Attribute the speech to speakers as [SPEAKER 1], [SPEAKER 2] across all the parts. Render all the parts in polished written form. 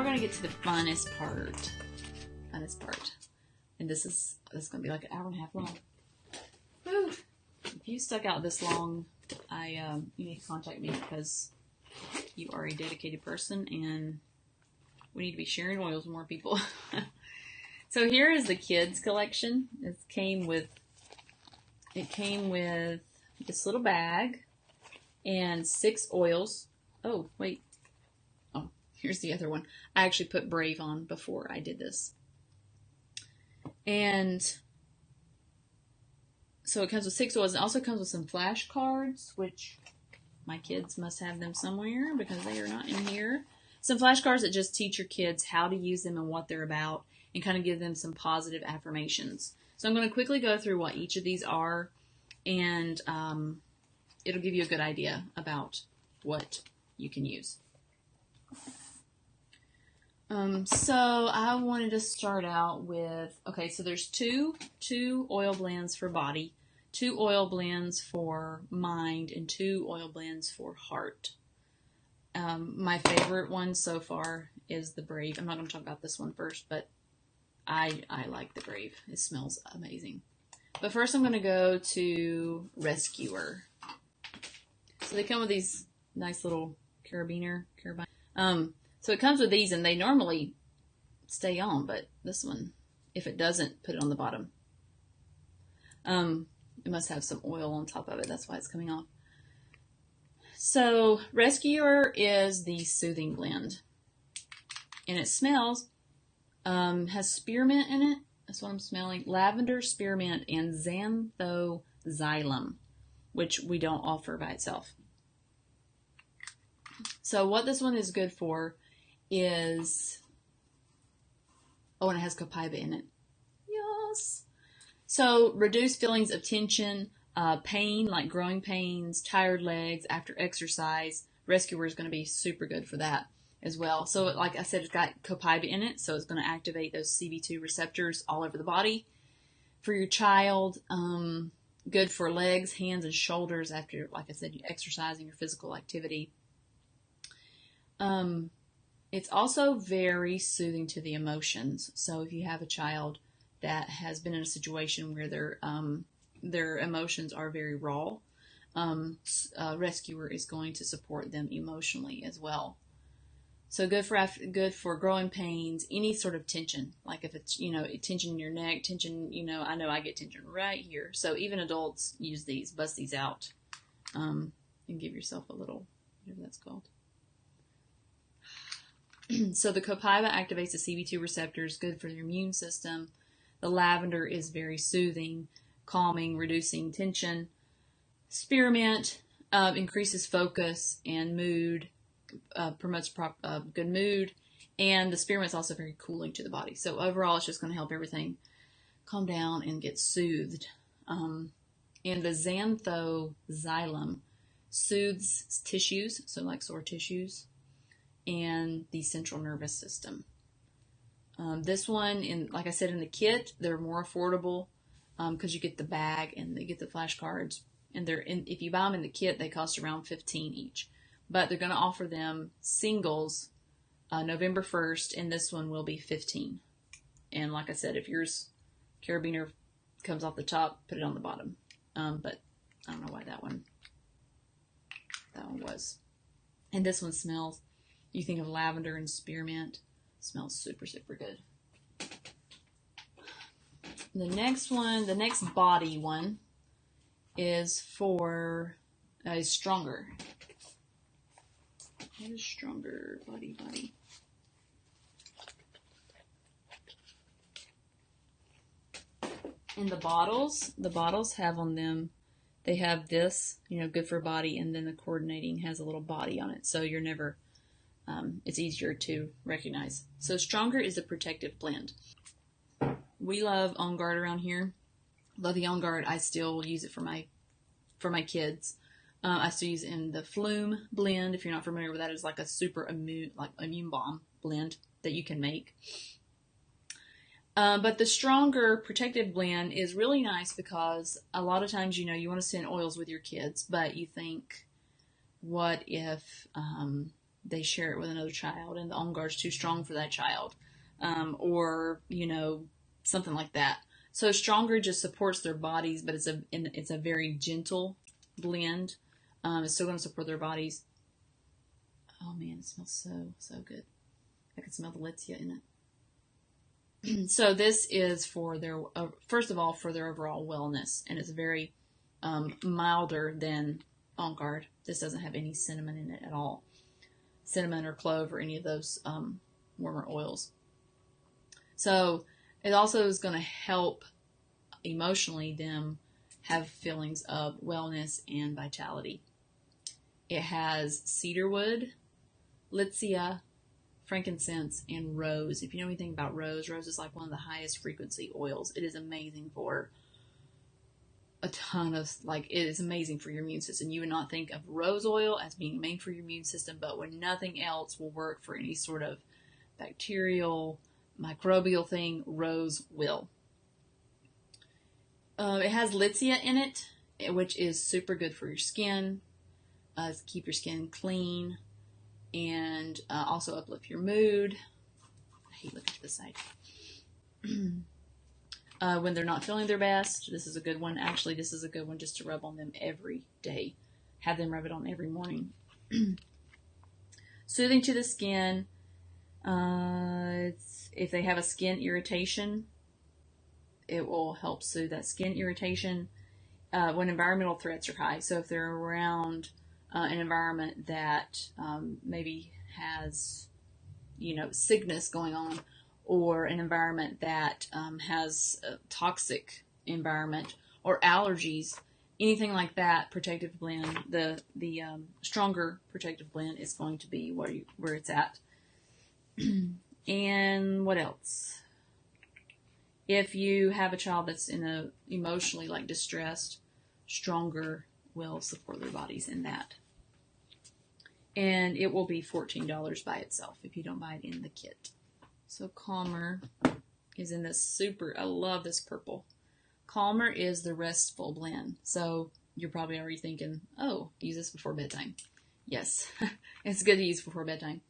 [SPEAKER 1] going to get to the funnest part. And this is going to be like an hour and a half long. Whew. If you stuck out this long, you need to contact me because you are a dedicated person and we need to be sharing oils with more people. So here is the kids collection. It came with this little bag and 6 oils. Oh, wait. Oh, here's the other one. I actually put Brave on before I did this. And so it comes with 6 oils. It also comes with some flashcards, which my kids must have them somewhere because they are not in here. Some flashcards that just teach your kids how to use them and what they're about and kind of give them some positive affirmations. So I'm going to quickly go through what each of these are, and it'll give you a good idea about what you can use. So I wanted to start out with, okay, so there's two oil blends for body, 2 oil blends for mind, and 2 oil blends for heart. My favorite one so far is the Brave. I'm not going to talk about this one first, but I like the Brave. It smells amazing. But first I'm going to go to Rescuer. So they come with these nice little carabiner. So it comes with these, and they normally stay on, but this one, if it doesn't, put it on the bottom. It must have some oil on top of it. That's why it's coming off. So Rescuer is the soothing blend, and it smells, has spearmint in it. That's what I'm smelling. Lavender, spearmint, and xanthoxylum, which we don't offer by itself. So what this one is good for is, oh, and it has copaiba in it. Yes. So reduce feelings of tension, pain, like growing pains, tired legs after exercise. Rescuer is going to be super good for that as well. So like I said, it's got copaiba in it, so it's going to activate those CB2 receptors all over the body. For your child, good for legs, hands, and shoulders after, like I said, you exercising or physical activity. It's also very soothing to the emotions. So if you have a child that has been in a situation where their emotions are very raw, Rescuer is going to support them emotionally as well. So good for growing pains, any sort of tension, like if it's, tension in your neck, tension, I know I get tension right here. So even adults use these, bust these out, and give yourself a little, whatever that's called. So the copaiba activates the CB2 receptors, good for your immune system. The lavender is very soothing, calming, reducing tension. Spearmint increases focus and mood, promotes good mood. And the spearmint is also very cooling to the body. So overall, it's just going to help everything calm down and get soothed. And the xanthoxylum soothes tissues, so like sore tissues, and the central nervous system. This one, like I said, in the kit, they're more affordable because you get the bag and they get the flashcards. And if you buy them in the kit, they cost around $15 each. But they're going to offer them singles November 1st, and this one will be $15. And like I said, if yours carabiner comes off the top, put it on the bottom. But I don't know why that one was. And this one smells, you think of lavender and spearmint, smells super, super good. The next one, the next body one, is for, is Stronger. What is Stronger? Body. And the bottles have on them, they have this, good for body, and then the coordinating has a little body on it. So you're never, it's easier to recognize. So Stronger is a protective blend. We love On Guard around here. Love the On Guard. I still use it for my kids. I still use it in the Flume blend. If you're not familiar with that, it's like a super immune bomb blend that you can make. But the Stronger protective blend is really nice because a lot of times, you want to send oils with your kids, but you think, what if they share it with another child, and the on guard's too strong for that child, or something like that. So stronger just supports their bodies, but it's a very gentle blend. It's still going to support their bodies. Oh man, it smells so good. I can smell the Letsea in it. So this is for their first of all for their overall wellness, and it's very milder than On Guard. This doesn't have any cinnamon in it at all, cinnamon or clove or any of those warmer oils. So it also is going to help emotionally them have feelings of wellness and vitality. It has cedarwood, Letsea, frankincense, and rose. If you know anything about rose is like one of the highest frequency oils. It is amazing for a ton of, it is amazing for your immune system. You would not think of rose oil as being made for your immune system, but when nothing else will work for any sort of bacterial, microbial thing, rose will. It has Letsea in it, which is super good for your skin, keep your skin clean, and also uplift your mood. I hate looking to the side. When they're not feeling their best, this is a good one. Actually, this is a good one just to rub on them every day. Have them rub it on every morning. Soothing to the skin. If they have a skin irritation, it will help soothe that skin irritation when environmental threats are high. So if they're around an environment that maybe has, sickness going on, or an environment that has a toxic environment or allergies, anything like that, protective blend, the stronger protective blend is going to be where it's at. And what else? If you have a child that's in a emotionally distressed, stronger will support their bodies in that. And it will be $14 by itself if you don't buy it in the kit. So Calmer is in this I love this purple. Calmer is the restful blend. So you're probably already thinking, oh, use this before bedtime. Yes, it's good to use before bedtime.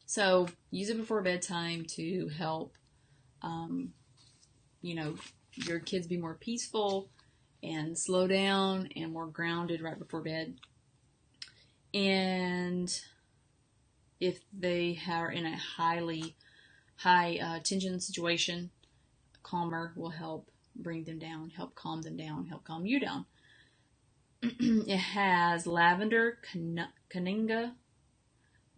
[SPEAKER 1] So use it before bedtime to help, your kids be more peaceful and slow down and more grounded right before bed. And if they are in a high tension situation, Calmer will help bring them down, help calm them down, help calm you down. It has lavender, Cananga,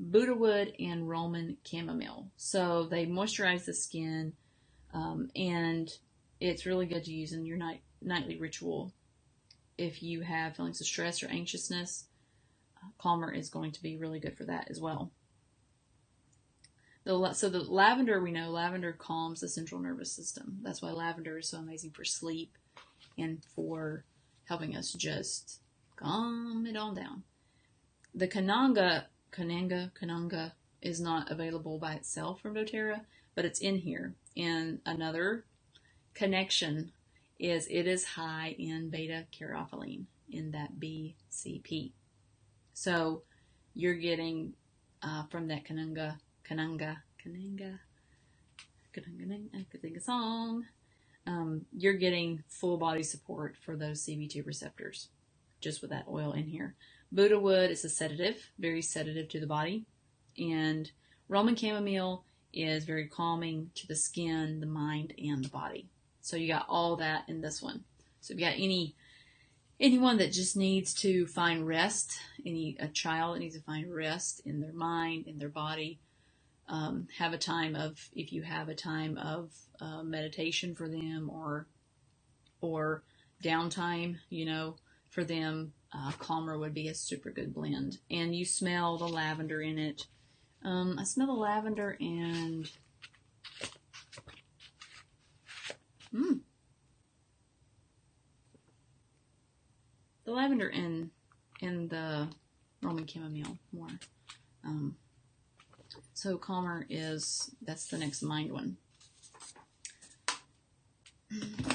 [SPEAKER 1] Buddha wood, and Roman chamomile. So they moisturize the skin, and it's really good to use in your nightly ritual. If you have feelings of stress or anxiousness, Calmer is going to be really good for that as well. So the lavender, we know lavender calms the central nervous system. That's why lavender is so amazing for sleep and for helping us just calm it all down. The Cananga is not available by itself from dōTERRA, but it's in here. And another connection is it is high in beta-caryophyllene, in that BCP. So you're getting from that Cananga, I could think of a song. You're getting full body support for those CB2 receptors just with that oil in here. Buddha wood is a sedative, very sedative to the body. And Roman chamomile is very calming to the skin, the mind, and the body. So you got all that in this one. So if you got anyone that just needs to find rest, a child that needs to find rest in their mind, in their body, if you have a time of meditation for them or downtime, for them, Calmer would be a super good blend. And you smell the lavender in it. I smell the lavender and the lavender and the Roman chamomile more. So Calmer that's the next mind one.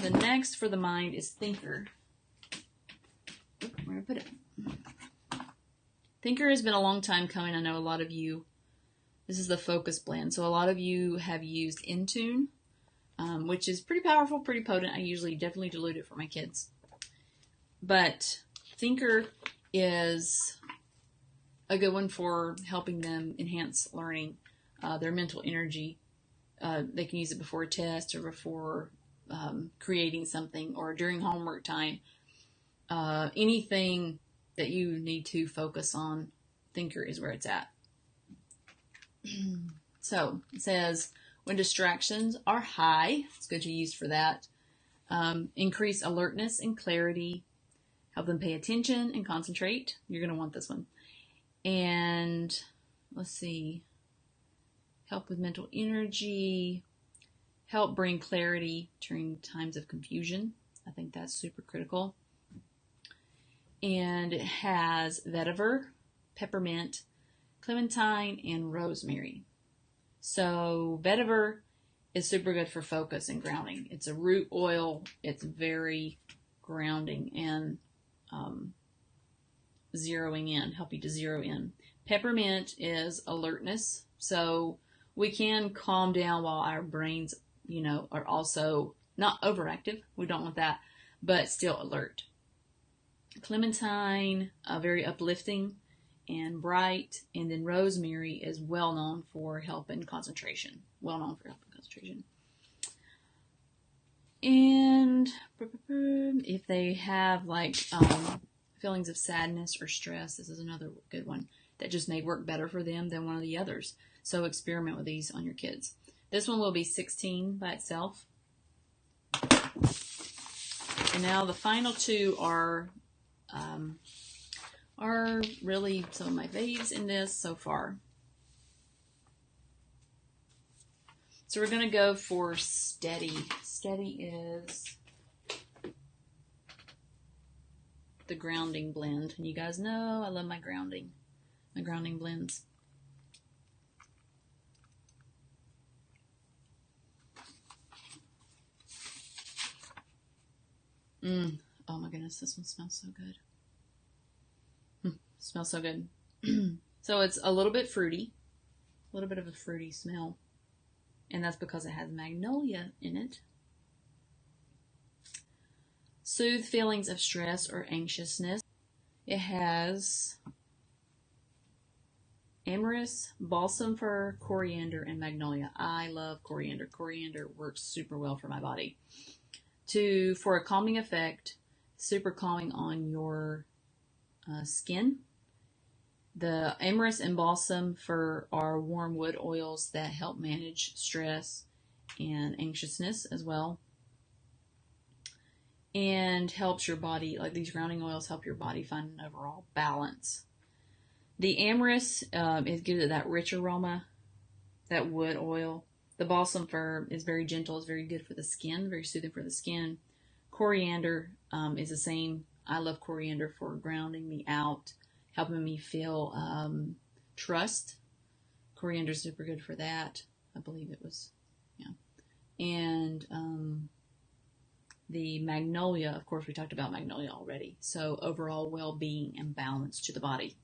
[SPEAKER 1] The next for the mind is Thinker. we're going to put it. Thinker has been a long time coming. I know a lot of you, this is the focus blend. So a lot of you have used Intune, which is pretty powerful, pretty potent. I usually definitely dilute it for my kids. But Thinker is a good one for helping them enhance learning, their mental energy. They can use it before a test or before creating something or during homework time. Anything that you need to focus on, Thinker is where it's at. So it says, when distractions are high, it's good to use for that. Increase alertness and clarity. Help them pay attention and concentrate. You're going to want this one. And let's see. Help with mental energy. Help bring clarity during times of confusion. I think that's super critical. And it has vetiver, peppermint, clementine, and rosemary. So vetiver is super good for focus and grounding. It's a root oil. It's very grounding and zeroing in, help you to zero in. Peppermint is alertness. So we can calm down while our brains, are also not overactive. We don't want that, but still alert. Clementine, very uplifting and bright. And then rosemary is well known for help and concentration. And if they have feelings of sadness or stress, this is another good one that just may work better for them than one of the others. So experiment with these on your kids. This one will be 16 by itself. And now the final two are really some of my faves in this so far. So we're going to go for Steady. Steady is the grounding blend. And you guys know I love my grounding blends. Oh my goodness, this one smells so good. Smells so good. So it's a little bit fruity, a little bit of a fruity smell. And that's because it has magnolia in it. Soothe feelings of stress or anxiousness. It has amyris, balsam fir, coriander, and magnolia. I love coriander. Coriander works super well for my body. For a calming effect, super calming on your skin. The amyris and balsam fir are warm wood oils that help manage stress and anxiousness as well. And helps your body, like these grounding oils, help your body find an overall balance. The amyris gives it that rich aroma, that wood oil. The balsam fir is very gentle, is very good for the skin, very soothing for the skin. Coriander is the same. I love coriander for grounding me out, helping me feel trust. Coriander is super good for that. I believe it was, yeah. And the magnolia, of course, we talked about magnolia already. So overall well-being and balance to the body.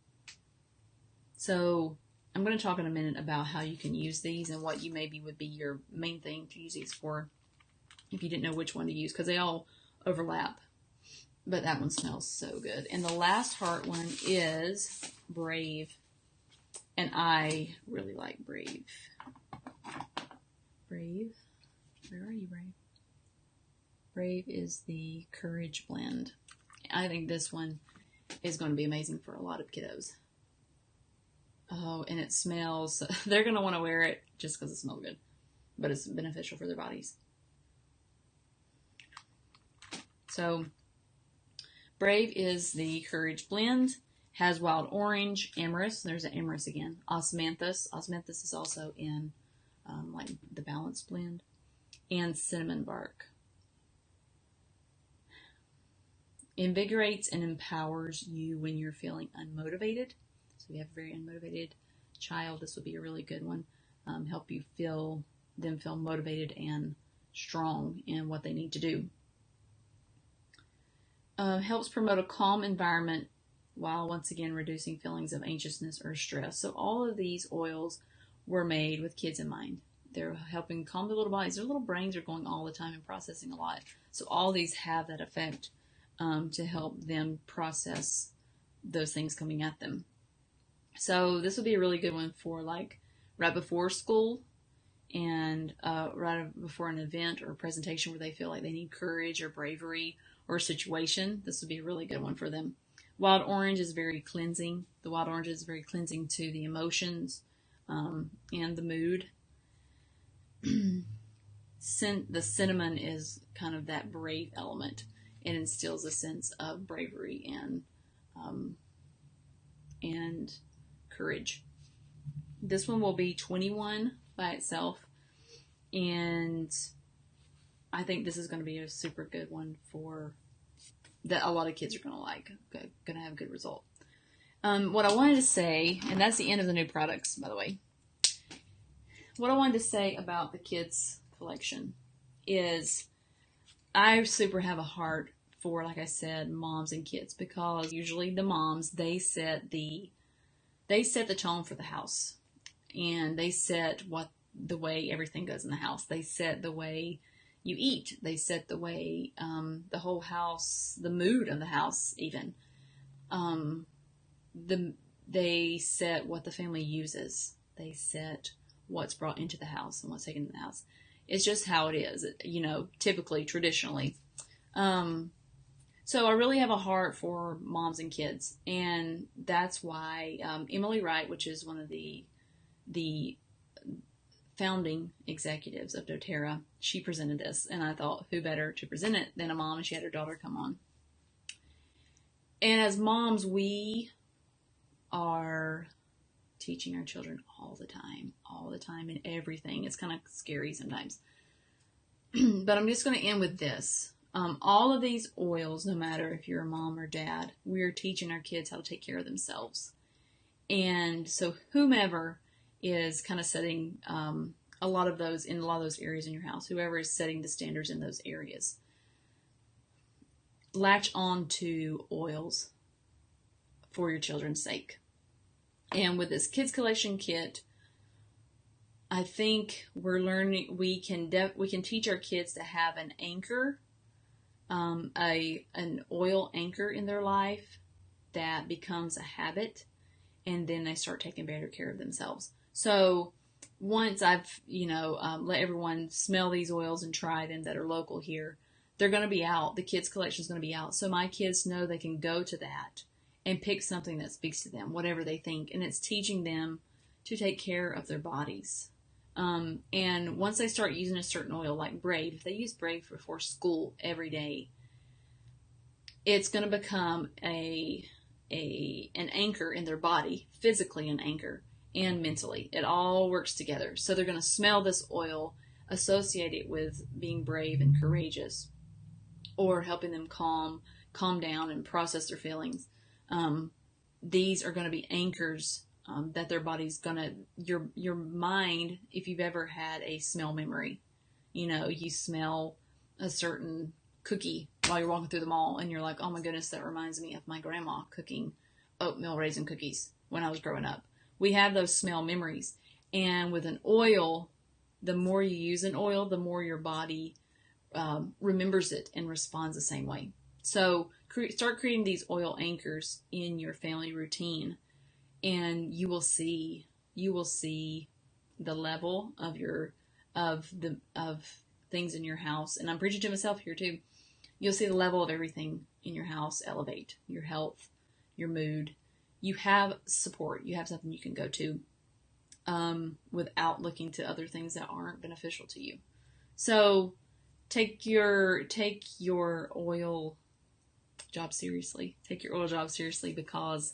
[SPEAKER 1] So I'm going to talk in a minute about how you can use these and what would be your main thing to use these for if you didn't know which one to use, because they all overlap. But that one smells so good. And the last heart one is Brave. And I really like Brave. Brave. Where are you, Brave? Brave is the Courage blend. I think this one is going to be amazing for a lot of kiddos. Oh, and it smells, they're going to want to wear it just because it smells good. But it's beneficial for their bodies. So, Brave is the Courage blend. Has wild orange, amyris. There's an amyris again. Osmanthus. Osmanthus is also in the Balance blend. And cinnamon bark. Invigorates and empowers you when you're feeling unmotivated. So if you have a very unmotivated child, this would be a really good one. Help you feel motivated and strong in what they need to do. helps promote a calm environment while once again reducing feelings of anxiousness or stress. So all of these oils were made with kids in mind. They're helping calm their little bodies. Their little brains are going all the time and processing a lot. So all these have that effect to help them process those things coming at them. So this would be a really good one for like right before school and right before an event or a presentation where they feel like they need courage or bravery or a situation. This would be a really good one for them. Wild orange is very cleansing. The wild orange is very cleansing to the emotions and the mood. The cinnamon is kind of that brave element. It instills a sense of bravery and courage. This one will be 21 by itself, and I think this is going to be a super good one for that a lot of kids are going to like. Going to have a good result. What I wanted to say, and that's the end of the new products, by the way. What I wanted to say about the kids collection is I super have a heart for, like I said, moms and kids, because usually the moms, they set the tone for the house, and they set the way everything goes in the house. They set the way you eat. They set the way the whole house, the mood of the house, even. They set what the family uses. They set what's brought into the house and what's taken into the house. It's just how it is, typically, traditionally. So I really have a heart for moms and kids, and that's why Emily Wright, which is one of the founding executives of dōTERRA, she presented this, and I thought, who better to present it than a mom, and she had her daughter come on. And as moms, we are teaching our children all the time in everything. It's kind of scary sometimes. But I'm just going to end with this. All of these oils, no matter if you're a mom or dad, we're teaching our kids how to take care of themselves. And so whomever is kind of setting a lot of those areas in your house, whoever is setting the standards in those areas, latch on to oils for your children's sake. And with this kids collection kit, I think we're learning, we can teach our kids to have an anchor, an oil anchor in their life that becomes a habit, and then they start taking better care of themselves. So once I've, let everyone smell these oils and try them that are local here, they're going to be out. The kids collection is going to be out. So my kids know they can go to that and pick something that speaks to them, whatever they think. And it's teaching them to take care of their bodies. And once they start using a certain oil, like Brave, if they use Brave before school every day, it's going to become an anchor in their body, physically an anchor, and mentally. It all works together. So they're going to smell this oil, associate it with being brave and courageous, or helping them calm down and process their feelings. These are going to be anchors that their body's going to, your mind, if you've ever had a smell memory, you smell a certain cookie while you're walking through the mall and you're like, oh my goodness, that reminds me of my grandma cooking oatmeal raisin cookies when I was growing up. We have those smell memories. And with an oil, the more you use an oil, the more your body remembers it and responds the same way. So start creating these oil anchors in your family routine, and you will see the level of things in your house. And I'm preaching to myself here too. You'll see the level of everything in your house elevate. Your health, your mood. You have support. You have something you can go to without looking to other things that aren't beneficial to you. So take your oil job seriously. Take your oil job seriously, because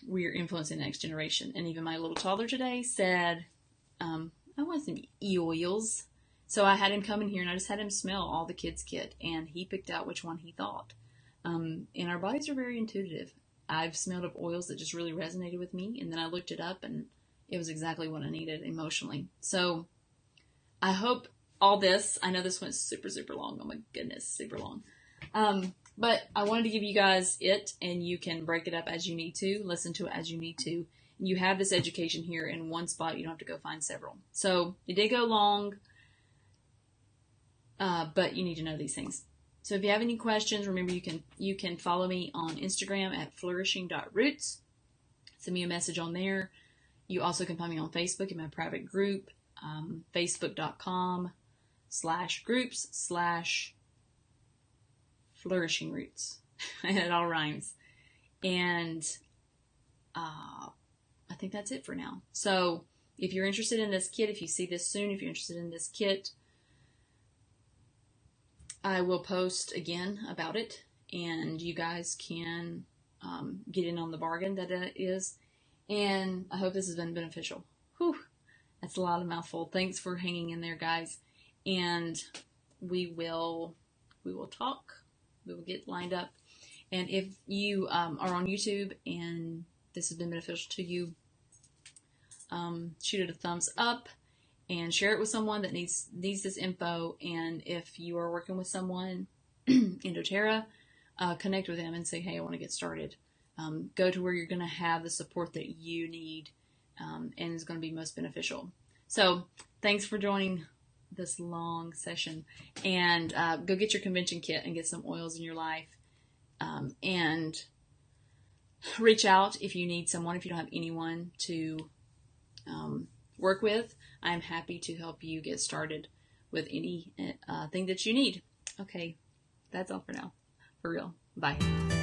[SPEAKER 1] we're influencing the next generation. And even my little toddler today said, I want some e-oils. So I had him come in here and I just had him smell all the kids' kit, and he picked out which one he thought. And our bodies are very intuitive. I've smelled of oils that just really resonated with me, and then I looked it up and it was exactly what I needed emotionally. So I hope all this, I know this went super, super long. Oh my goodness, super long. But I wanted to give you guys it, and you can break it up as you need to, listen to it as you need to. You have this education here in one spot. You don't have to go find several. So it did go long, but you need to know these things. So if you have any questions, remember you can follow me on Instagram at flourishing.roots. Send me a message on there. You also can find me on Facebook in my private group, facebook.com/groups/flourishing roots. It all rhymes. And I think that's it for now. So if you're interested in this kit, if you see this soon, if you're interested in this kit, I will post again about it, and you guys can get in on the bargain that it is. And I hope this has been beneficial. Whew, that's a lot of mouthful. Thanks for hanging in there, guys. And we will talk. We will get lined up. And if you are on YouTube and this has been beneficial to you, shoot it a thumbs up and share it with someone that needs this info. And if you are working with someone in dōTERRA, connect with them and say, hey, I want to get started. Go to where you're going to have the support that you need, and is going to be most beneficial. So thanks for joining this long session, and go get your convention kit and get some oils in your life, and reach out if you need someone. If you don't have anyone to work with, I'm happy to help you get started with any thing that you need. Okay, that's all for now. For real. Bye.